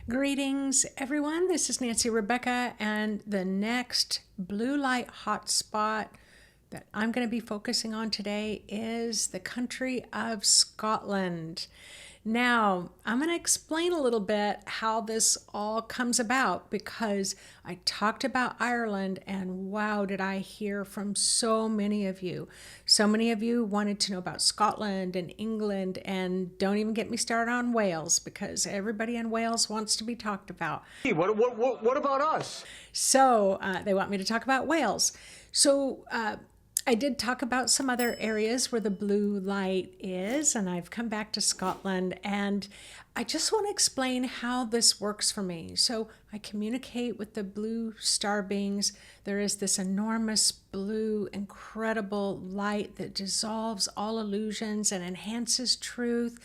Greetings, everyone. This is Nancy Rebecca, and the next blue light hotspot that I'm going to be focusing on today is the country of Scotland. Now, I'm going to explain a little bit how this all comes about because I talked about Ireland and wow, did I hear from so many of you. So many of you wanted to know about Scotland and England, and don't even get me started on Wales because everybody in Wales wants to be talked about. Hey, what about us? So they want me to talk about Wales. So I did talk about some other areas where the blue light is, and I've come back to Scotland, and I just want to explain how this works for me. So I communicate with the blue star beings. There is this enormous blue, incredible light that dissolves all illusions and enhances truth.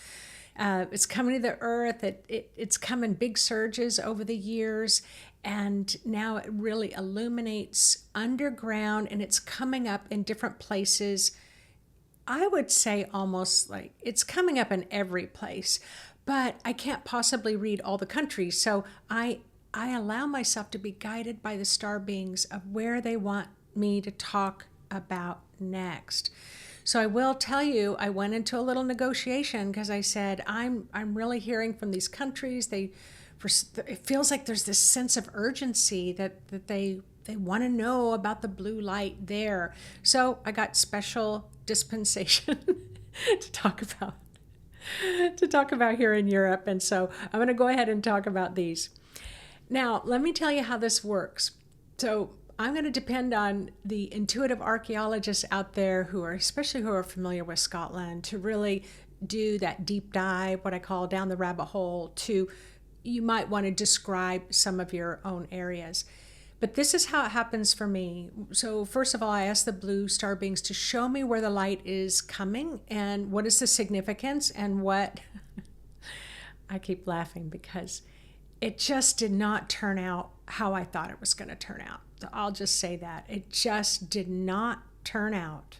It's coming to the earth. It's come in big surges over the years, and now it really illuminates underground, and it's coming up in different places. I would say almost like it's coming up in every place, but I can't possibly read all the countries. So I allow myself to be guided by the star beings of where they want me to talk about next. So I will tell you, I went into a little negotiation because I said, I'm really hearing from these countries. It feels like there's this sense of urgency that they want to know about the blue light there. So I got special dispensation to talk about here in Europe. And so I'm going to go ahead and talk about these. Now, let me tell you how this works. So I'm going to depend on the intuitive archaeologists out there especially who are familiar with Scotland, to really do that deep dive, what I call down the rabbit hole, you might want to describe some of your own areas. But this is how it happens for me. So first of all, I ask the blue star beings to show me where the light is coming and what is the significance and what I keep laughing because it just did not turn out how I thought it was going to turn out. I'll just say that. It just did not turn out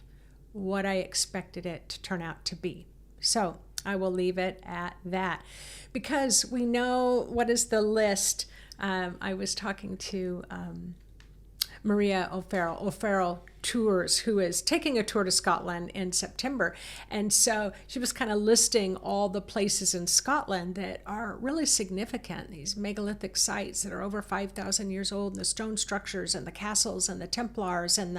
what I expected it to turn out to be. So I will leave it at that because we know what is the list. I was talking to Maria O'Farrell Tours, who is taking a tour to Scotland in September. And so she was kind of listing all the places in Scotland that are really significant, these megalithic sites that are over 5,000 years old, and the stone structures and the castles and the Templars and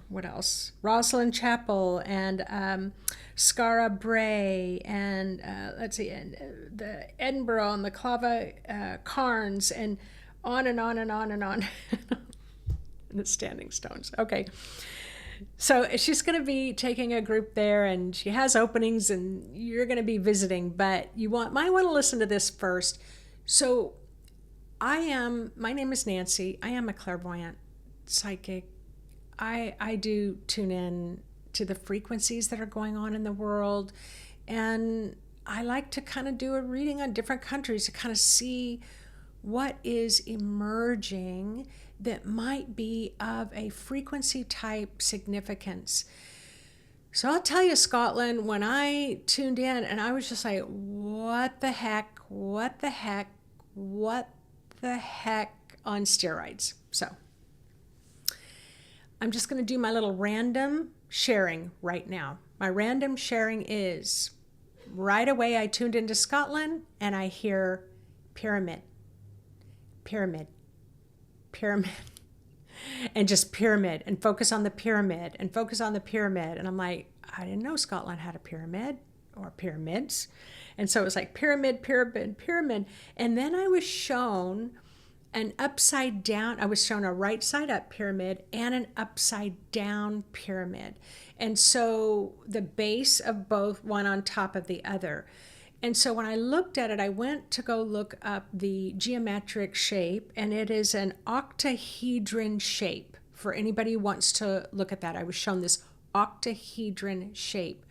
what else? Roslin Chapel and Skara Brae and the Edinburgh and the Clava Cairns and on and on and on and on. And the standing stones. Okay. So she's going to be taking a group there, and she has openings, and you're going to be visiting, but might want to listen to this first. So my name is Nancy. I am a clairvoyant psychic. I do tune in to the frequencies that are going on in the world, and I like to kind of do a reading on different countries to kind of see what is emerging that might be of a frequency type significance. So I'll tell you, Scotland, when I tuned in and I was just like, what the heck on steroids. So I'm just going to do my little random sharing right now. My random sharing is right away I tuned into Scotland and I hear pyramid, and just pyramid, and focus on the pyramid and focus on the pyramid. And I'm like, I didn't know Scotland had a pyramid or pyramids. And so it was like pyramid. And then I was shown an upside down, I was shown a right side up pyramid and an upside down pyramid. And so the base of both, one on top of the other. And so when I looked at it, I went to go look up the geometric shape, and it is an octahedron shape. For anybody who wants to look at that, I was shown this octahedron shape.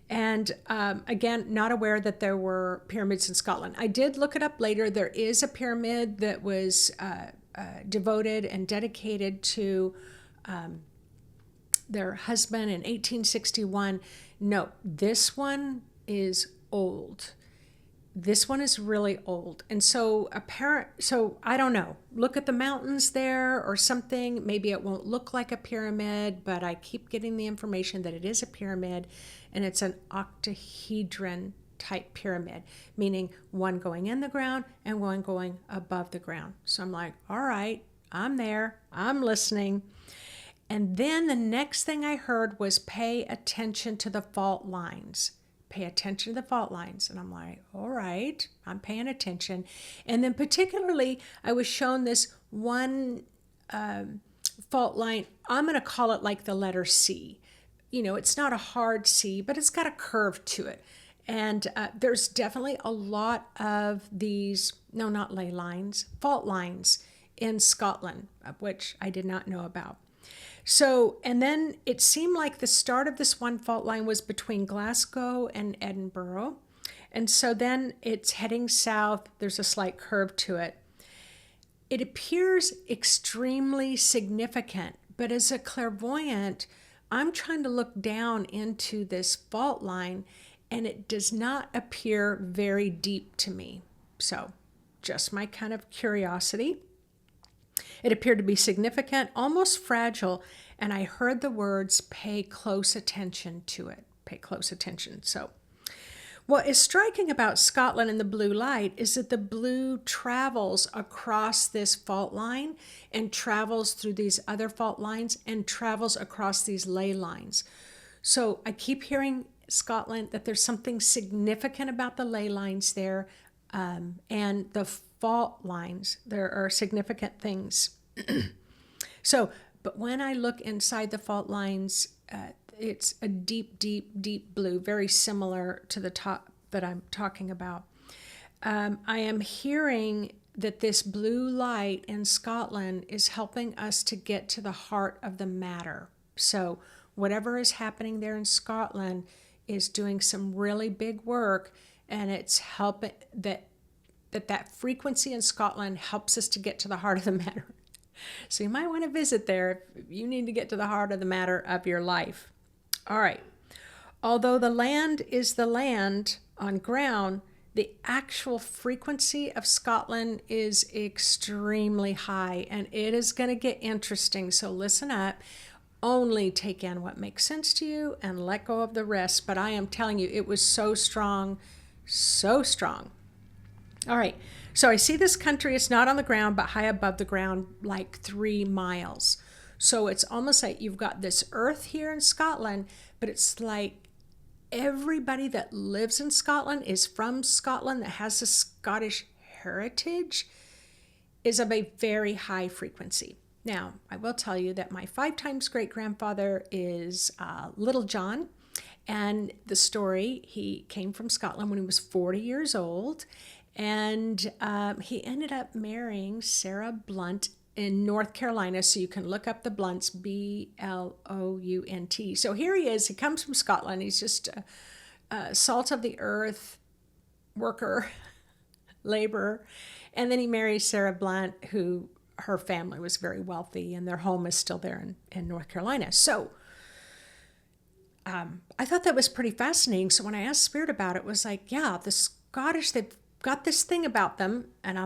And again, not aware that there were pyramids in Scotland. I did look it up later. There is a pyramid that was devoted and dedicated to their husband in 1861. No, this one is old. this one is really old. And so so I don't know, look at the mountains there or something. Maybe it won't look like a pyramid, but I keep getting the information that it is a pyramid, and it's an octahedron type pyramid, meaning one going in the ground and one going above the ground. So I'm like, all right, I'm there, I'm listening. And then the next thing I heard was pay attention to the fault lines. Pay attention to the fault lines. And I'm like, all right, I'm paying attention. And then particularly, I was shown this one fault line. I'm going to call it like the letter C. You know, it's not a hard C, but it's got a curve to it. And there's definitely a lot of these, no, not ley lines, fault lines in Scotland, which I did not know about. So, and then it seemed like the start of this one fault line was between Glasgow and Edinburgh. And so then it's heading south. There's a slight curve to it. It appears extremely significant, but as a clairvoyant, I'm trying to look down into this fault line, and it does not appear very deep to me. So, just my kind of curiosity. It appeared to be significant, almost fragile, and I heard the words, pay close attention to it. Pay close attention. So, what is striking about Scotland and the blue light is that the blue travels across this fault line and travels through these other fault lines and travels across these ley lines. So, I keep hearing Scotland that there's something significant about the ley lines there, and the fault lines. There are significant things. So, but when I look inside the fault lines, it's a deep, deep, deep blue, very similar to the top that I'm talking about. I am hearing that this blue light in Scotland is helping us to get to the heart of the matter. So whatever is happening there in Scotland is doing some really big work, and it's helping that frequency in Scotland helps us to get to the heart of the matter. So you might want to visit there if you need to get to the heart of the matter of your life. All right. Although the land is the land on ground, the actual frequency of Scotland is extremely high, and it is going to get interesting. So listen up. Only take in what makes sense to you and let go of the rest. But I am telling you, it was so strong, so strong. All right, so I see this country. It's not on the ground, but high above the ground, like 3 miles. So it's almost like you've got this earth here in Scotland, but it's like everybody that lives in Scotland is from Scotland, that has a Scottish heritage, is of a very high frequency. Now, I will tell you that my 5 times great-grandfather is Little John. And the story, he came from Scotland when he was 40 years old. And he ended up marrying Sarah Blunt in North Carolina. So you can look up the Blunts, Blount. So here he is. He comes from Scotland. He's just a salt of the earth worker, laborer. And then he marries Sarah Blunt, who her family was very wealthy, and their home is still there in North Carolina. So I thought that was pretty fascinating. So when I asked Spirit about it, was like, yeah, the Scottish, they've got this thing about them, and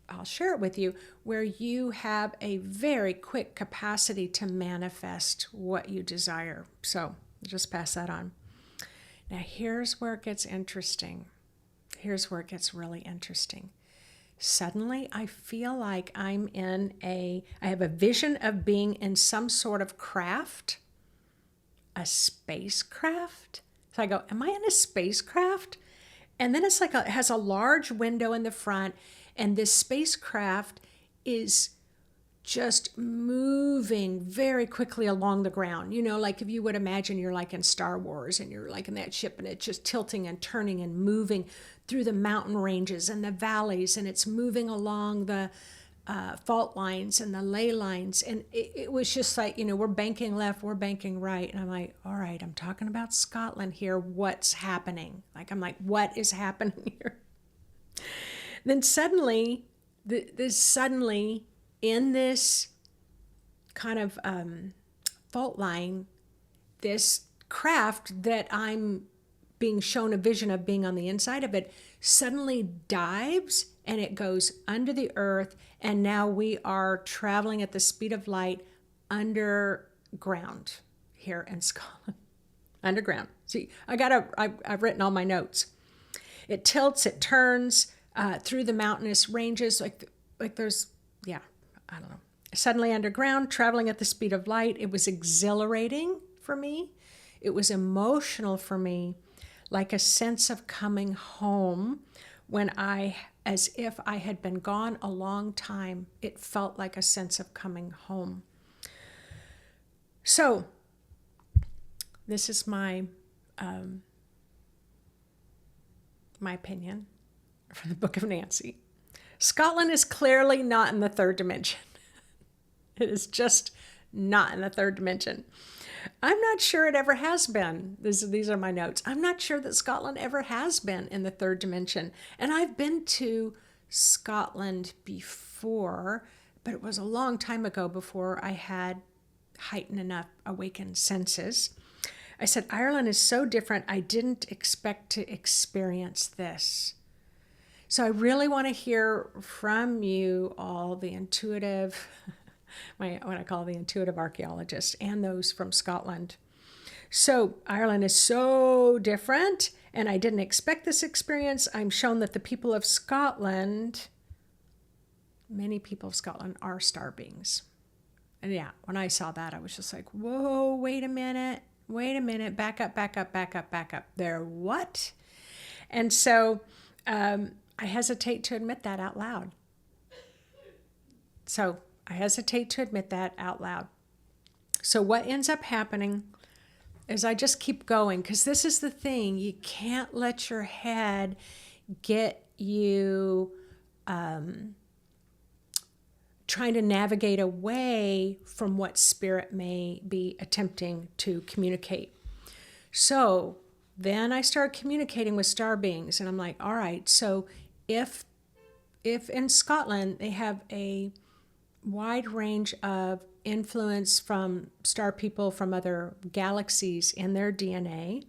I'll share it with you, where you have a very quick capacity to manifest what you desire. So I'll just pass that on. Now here's where it gets interesting. Here's where it gets really interesting. Suddenly I feel like I have a vision of being in some sort of craft, a spacecraft. So I go, am I in a spacecraft? And then it's like it has a large window in the front, and this spacecraft is just moving very quickly along the ground. You know, like if you would imagine you're like in Star Wars and you're like in that ship, and it's just tilting and turning and moving through the mountain ranges and the valleys, and it's moving along the fault lines and the ley lines. And it was just like, you know, we're banking left, we're banking right. And I'm like, all right, I'm talking about Scotland here. What's happening? Like, I'm like, what is happening here? Then suddenly, in this kind of fault line, this craft that I'm being shown a vision of being on the inside of it, suddenly dives and it goes under the earth. And now we are traveling at the speed of light underground here in Scotland. Underground. See, I've written all my notes. It tilts, it turns through the mountainous ranges, like there's, yeah, I don't know. Suddenly underground, traveling at the speed of light. It was exhilarating for me. It was emotional for me, like a sense of coming home when as if I had been gone a long time. It felt like a sense of coming home. So, this is my opinion from the Book of Nancy. Scotland is clearly not in the third dimension. It is just not in the third dimension. I'm not sure it ever has been. These are my notes. I'm not sure that Scotland ever has been in the third dimension. And I've been to Scotland before, but it was a long time ago before I had heightened enough awakened senses. I said, Ireland is so different. I didn't expect to experience this. So I really want to hear from you all, the intuitive, what I call the intuitive archaeologists, and those from Scotland. So Ireland is so different, and I didn't expect this experience. I'm shown that the people of Scotland, many people of Scotland, are star beings. And yeah, when I saw that, I was just like, whoa, wait a minute, back up. They're what? And so I hesitate to admit that out loud. So what ends up happening is I just keep going, because this is the thing. You can't let your head get you trying to navigate away from what spirit may be attempting to communicate. So then I start communicating with star beings, and I'm like, all right, so if in Scotland they have a wide range of influence from star people from other galaxies in their DNA,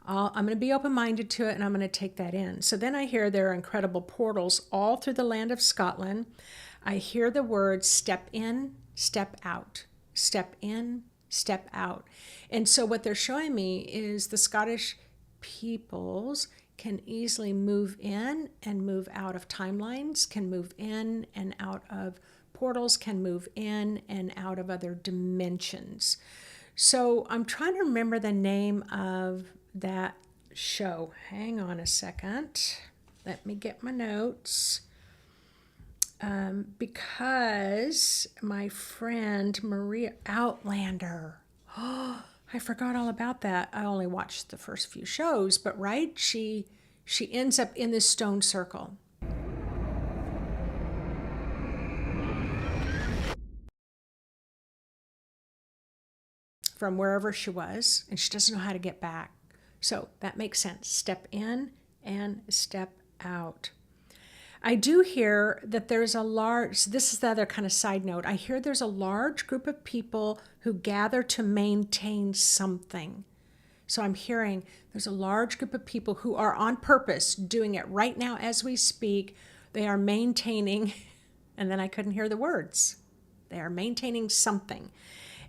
I'm going to be open-minded to it, and I'm going to take that in. So then I hear there are incredible portals all through the land of Scotland. I hear the words step in, step out, step in, step out. And so what they're showing me is the Scottish peoples can easily move in and move out of timelines, can move in and out of portals, can move in and out of other dimensions. So I'm trying to remember the name of that show. Hang on a second. Let me get my notes. Because my friend Maria Outlander, oh, I forgot all about that. I only watched the first few shows, but right, she ends up in this stone circle. From wherever she was, and she doesn't know how to get back. So that makes sense. Step in and step out. I do hear that there's this is the other kind of side note. I hear there's a large group of people who gather to maintain something. So I'm hearing there's a large group of people who are on purpose doing it right now as we speak. They are maintaining, and then I couldn't hear the words. They are maintaining something.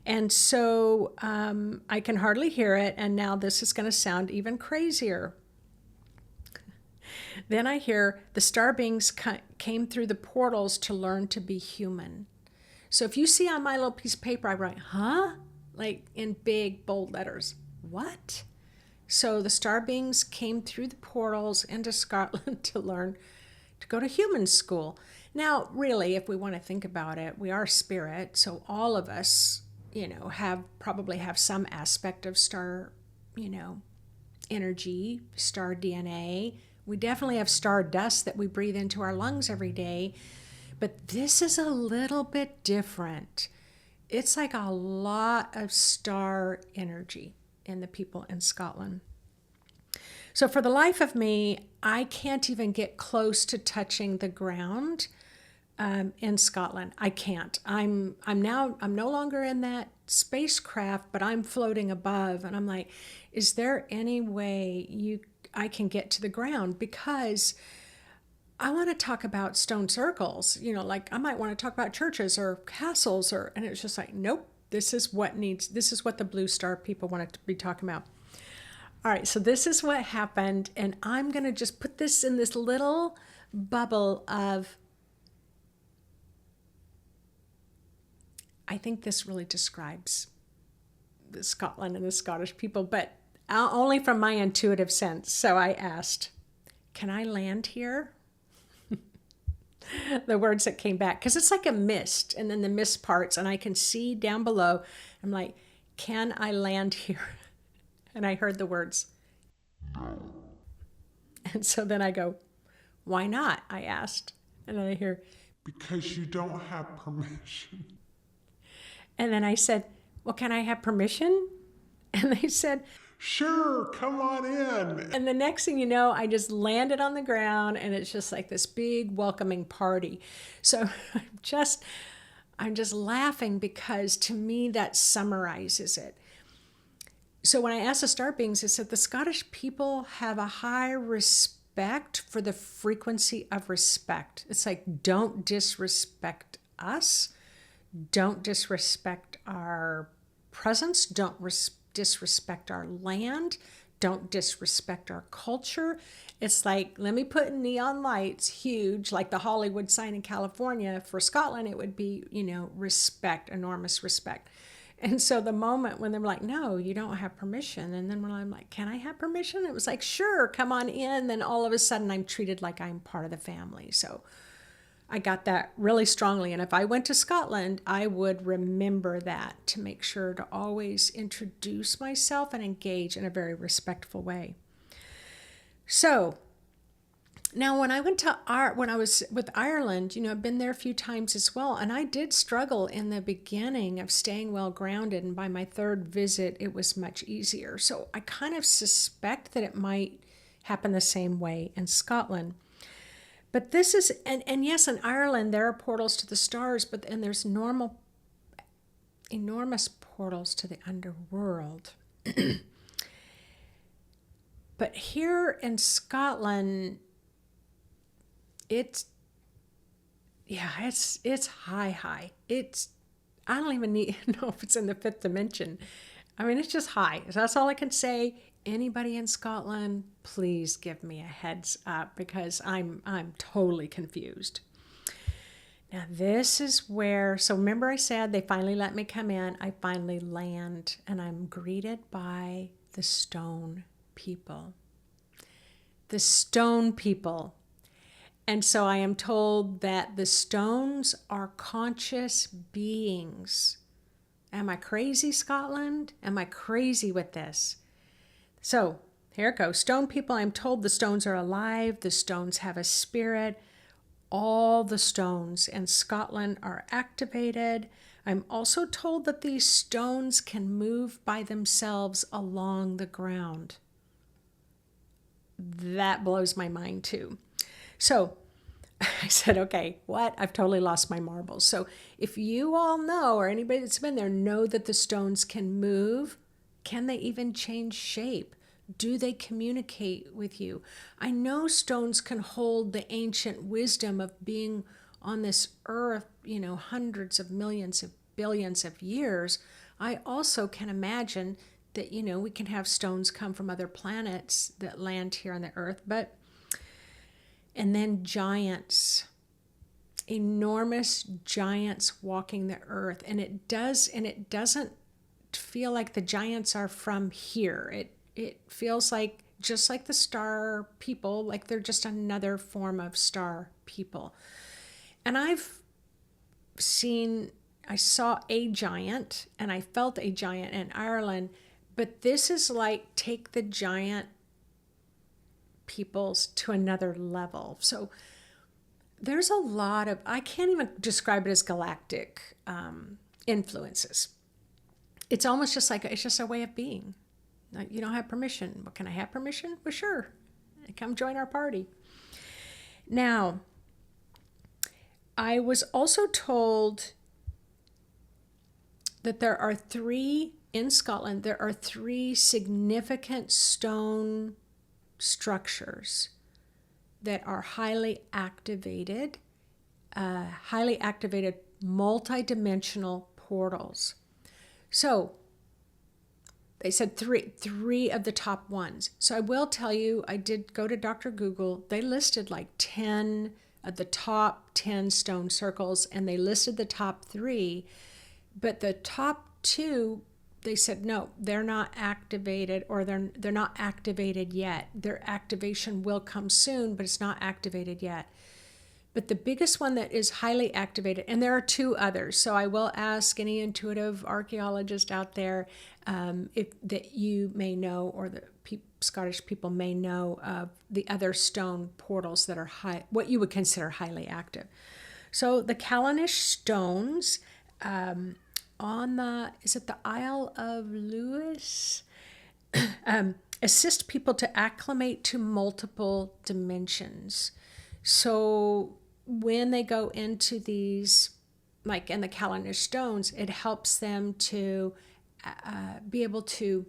And so I can hardly hear it, and now this is going to sound even crazier. Then I hear the star beings came through the portals to learn to be human. So if you see on my little piece of paper, I write, huh? Like in big, bold letters. What? So the star beings came through the portals into Scotland to learn to go to human school. Now, really, if we want to think about it, we are spirit. So all of us, probably have some aspect of star, energy, star DNA. We definitely have star dust that we breathe into our lungs every day, but this is a little bit different. It's like a lot of star energy in the people in Scotland. So for the life of me, I can't even get close to touching the ground in Scotland. I can't. I'm no longer in that spacecraft, but I'm floating above. And I'm like, is there any way I can get to the ground? Because I want to talk about stone circles, like I might want to talk about churches or castles and it's just like, nope, this is what the blue star people want to be talking about. All right, so this is what happened, and I'm going to just put this in this little bubble of, I think this really describes Scotland and the Scottish people, but only from my intuitive sense. So I asked, can I land here? The words that came back, because it's like a mist, and then the mist parts, and I can see down below. I'm like, can I land here? And I heard the words, no. And so then I go, why not? I asked. And then I hear, because you don't have permission. And then I said, well, can I have permission? And they said, sure, come on in. And the next thing you know, I just landed on the ground, and it's just like this big welcoming party. So I'm just laughing, because to me that summarizes it. So when I asked the star beings, I said the Scottish people have a high respect for the frequency of respect. It's like, don't disrespect us. Don't disrespect our presence. Don't disrespect our land. Don't disrespect our culture. It's like, let me put neon lights, huge, like the Hollywood sign in California. For Scotland, it would be, respect, enormous respect. And so the moment when they're like, no, you don't have permission. And then when I'm like, can I have permission? It was like, sure, come on in. Then all of a sudden I'm treated like I'm part of the family. So I got that really strongly. And if I went to Scotland, I would remember that, to make sure to always introduce myself and engage in a very respectful way. So now when I was with Ireland, I've been there a few times as well. And I did struggle in the beginning of staying well grounded. And by my third visit, it was much easier. So I kind of suspect that it might happen the same way in Scotland. But this is, and yes, in Ireland, there are portals to the stars, and there's enormous portals to the underworld. But here in Scotland, it's high. I don't even know if it's in the fifth dimension. I mean, it's just high. That's all I can say. Anybody in Scotland, please give me a heads up, because I'm totally confused. Now this is where, so remember I said they finally let me come in. I finally land, and I'm greeted by the stone people. The stone people. And so I am told that the stones are conscious beings. Am I crazy, Scotland? Am I crazy with this? So here it goes. Stone people, I'm told the stones are alive. The stones have a spirit. All the stones in Scotland are activated. I'm also told that these stones can move by themselves along the ground. That blows my mind too. So I said, okay, what? I've totally lost my marbles. So if you all know, or anybody that's been there, know that the stones can move, can they even change shape? Do they communicate with you? I know stones can hold the ancient wisdom of being on this earth, hundreds of millions of billions of years. I also can imagine that, we can have stones come from other planets that land here on the earth, and then giants, enormous giants walking the earth. And it doesn't feel like the giants are from here. It feels like, just like the star people, like they're just another form of star people. And I saw a giant, and I felt a giant in Ireland, but this is like, take the giant peoples to another level. So there's a lot of, I can't even describe it as galactic influences. It's almost just like, it's just a way of being. You don't have permission. But can I have permission? Well, sure. Come join our party. Now, I was also told that in Scotland, there are three significant stone structures that are highly activated multidimensional portals. So they said three of the top ones. So I will tell you, I did go to Dr. Google. They listed like 10 of the top 10 stone circles, and they listed the top three, but the top two, they said no, they're not activated, or they're not activated yet. Their activation will come soon, but it's not activated yet. But the biggest one that is highly activated, and there are two others, so I will ask any intuitive archaeologist out there if that you may know, or the Scottish people may know of the other stone portals that are what you would consider highly active. So the Callanish stones on is it the Isle of Lewis? Assist people to acclimate to multiple dimensions. So when they go into these, like in the Callanish stones, it helps them to be able to,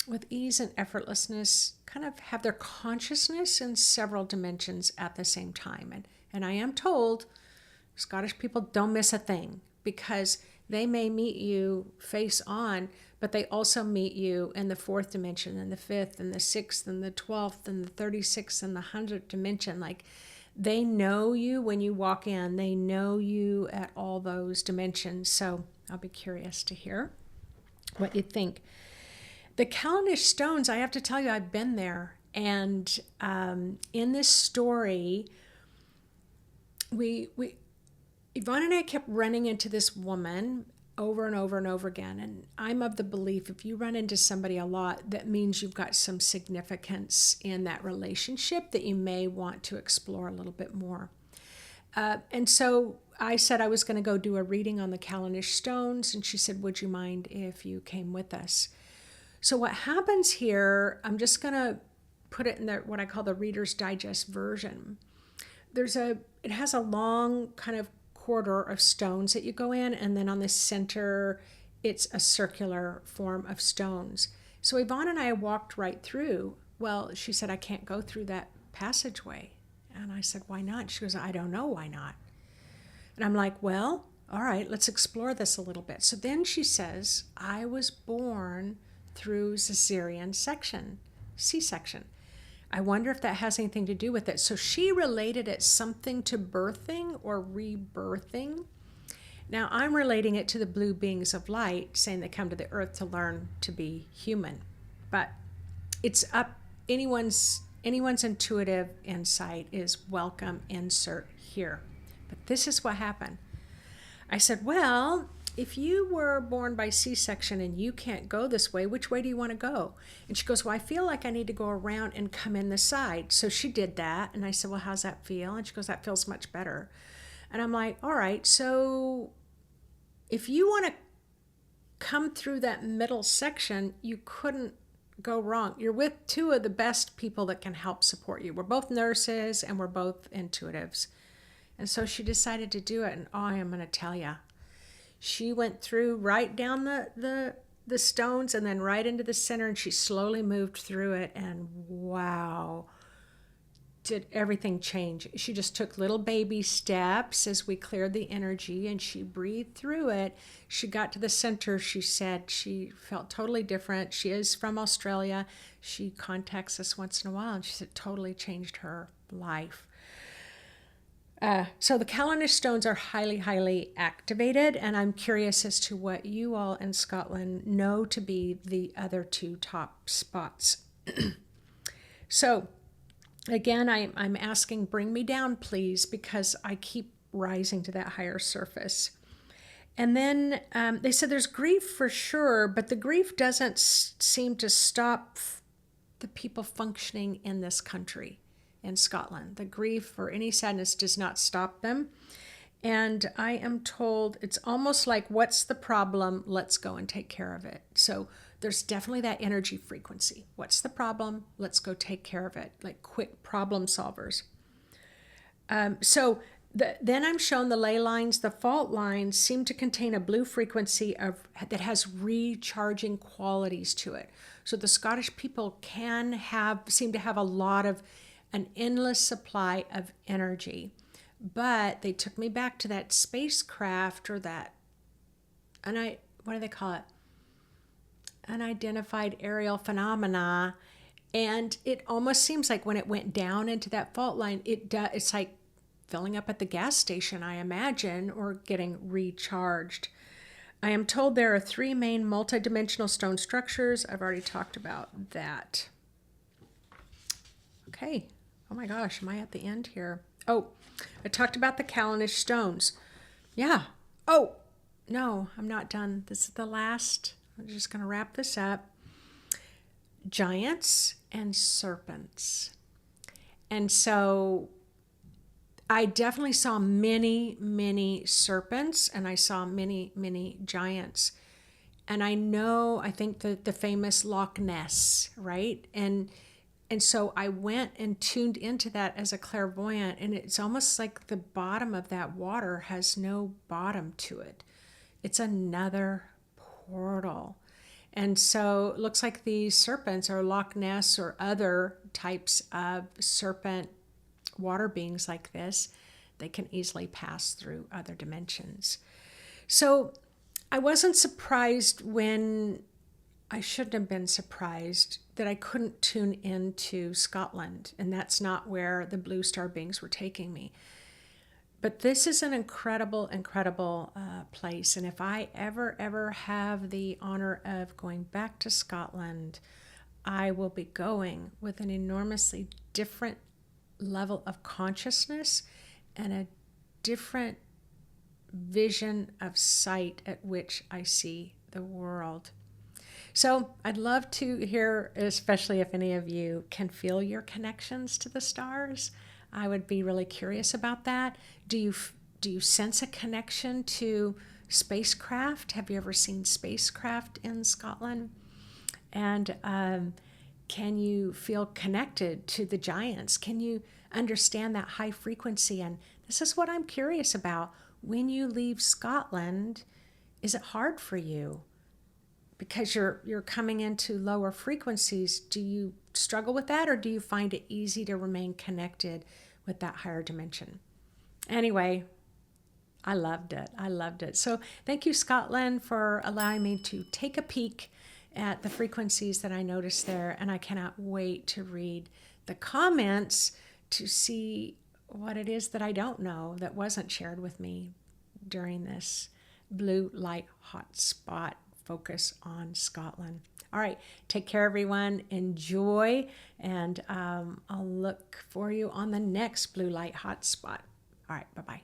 with ease and effortlessness, kind of have their consciousness in several dimensions at the same time. And I am told Scottish people don't miss a thing, because they may meet you face on, but they also meet you in the fourth dimension, and the fifth, and the sixth, and the 12th, and the 36th, and the 100th dimension. Like, they know you when you walk in. They know you at all those dimensions. So I'll be curious to hear what you think. The Callanish stones, I have to tell you, I've been there. And in this story, Yvonne and I kept running into this woman over and over and over again. And I'm of the belief, if you run into somebody a lot, that means you've got some significance in that relationship that you may want to explore a little bit more. And so I said I was going to go do a reading on the Callanish stones. And she said, would you mind if you came with us? So what happens here, I'm just going to put it in what I call the Reader's Digest version. It has a long kind of corridor of stones that you go in, and then on the center, it's a circular form of stones. So Yvonne and I walked right through. Well, she said, I can't go through that passageway. And I said, why not? She goes, I don't know why not. And I'm like, well, all right, let's explore this a little bit. So then she says, I was born through cesarean section, C-section. I wonder if that has anything to do with it. So she related it something to birthing or rebirthing. Now I'm relating it to the blue beings of light, saying they come to the earth to learn to be human. But it's up, anyone's intuitive insight is welcome, insert here. But this is what happened. I said, well, if you were born by C-section and you can't go this way, which way do you want to go? And she goes, well, I feel like I need to go around and come in the side. So she did that. And I said, well, how's that feel? And she goes, that feels much better. And I'm like, all right, so if you want to come through that middle section, you couldn't go wrong. You're with two of the best people that can help support you. We're both nurses and we're both intuitives. And so she decided to do it. And oh, I am going to tell you, she went through right down the stones and then right into the center, and she slowly moved through it, and wow, did everything change. She just took little baby steps as we cleared the energy, and she breathed through it. She got to the center. She said she felt totally different. She is from Australia. She contacts us once in a while, and she said it totally changed her life. So the Callanish stones are highly, highly activated, and I'm curious as to what you all in Scotland know to be the other two top spots. So again, I'm asking, bring me down, please, because I keep rising to that higher surface. And then they said there's grief for sure, but the grief doesn't seem to stop the people functioning in this country. In Scotland, the grief or any sadness does not stop them. And I am told it's almost like, what's the problem? Let's go and take care of it. So there's definitely that energy frequency. What's the problem? Let's go take care of it. Like quick problem solvers. So Then I'm shown the ley lines. The fault lines seem to contain a blue frequency that has recharging qualities to it. So the Scottish people seem to have an endless supply of energy. But they took me back to that spacecraft what do they call it? Unidentified aerial phenomena. And it almost seems like when it went down into that fault line, it's like filling up at the gas station, I imagine, or getting recharged. I am told there are 3 main multidimensional stone structures. I've already talked about that. Okay. Oh my gosh, am I at the end here? Oh, I talked about the Callanish stones. Yeah. Oh, no, I'm not done. This is the last. I'm just going to wrap this up. Giants and serpents. And so I definitely saw many, many serpents, and I saw many, many giants. And I think the famous Loch Ness, right? And so I went and tuned into that as a clairvoyant, and it's almost like the bottom of that water has no bottom to it. It's another portal. And so it looks like these serpents are Loch Ness or other types of serpent water beings like this. They can easily pass through other dimensions. So I wasn't surprised I shouldn't have been surprised that I couldn't tune into Scotland, and that's not where the blue star beings were taking me. But this is an incredible, incredible place. And if I ever have the honor of going back to Scotland, I will be going with an enormously different level of consciousness and a different vision of sight at which I see the world. So I'd love to hear, especially if any of you can feel your connections to the stars. I would be really curious about that. Do you sense a connection to spacecraft? Have you ever seen spacecraft in Scotland? And can you feel connected to the giants? Can you understand that high frequency? And this is what I'm curious about. When you leave Scotland, is it hard for you? Because you're coming into lower frequencies. Do you struggle with that, or do you find it easy to remain connected with that higher dimension? Anyway, I loved it. So thank you, Scotland, for allowing me to take a peek at the frequencies that I noticed there. And I cannot wait to read the comments to see what it is that I don't know that wasn't shared with me during this blue light hotspot focus on Scotland. All right, take care, everyone. Enjoy, and I'll look for you on the next blue light hotspot. All right, bye-bye.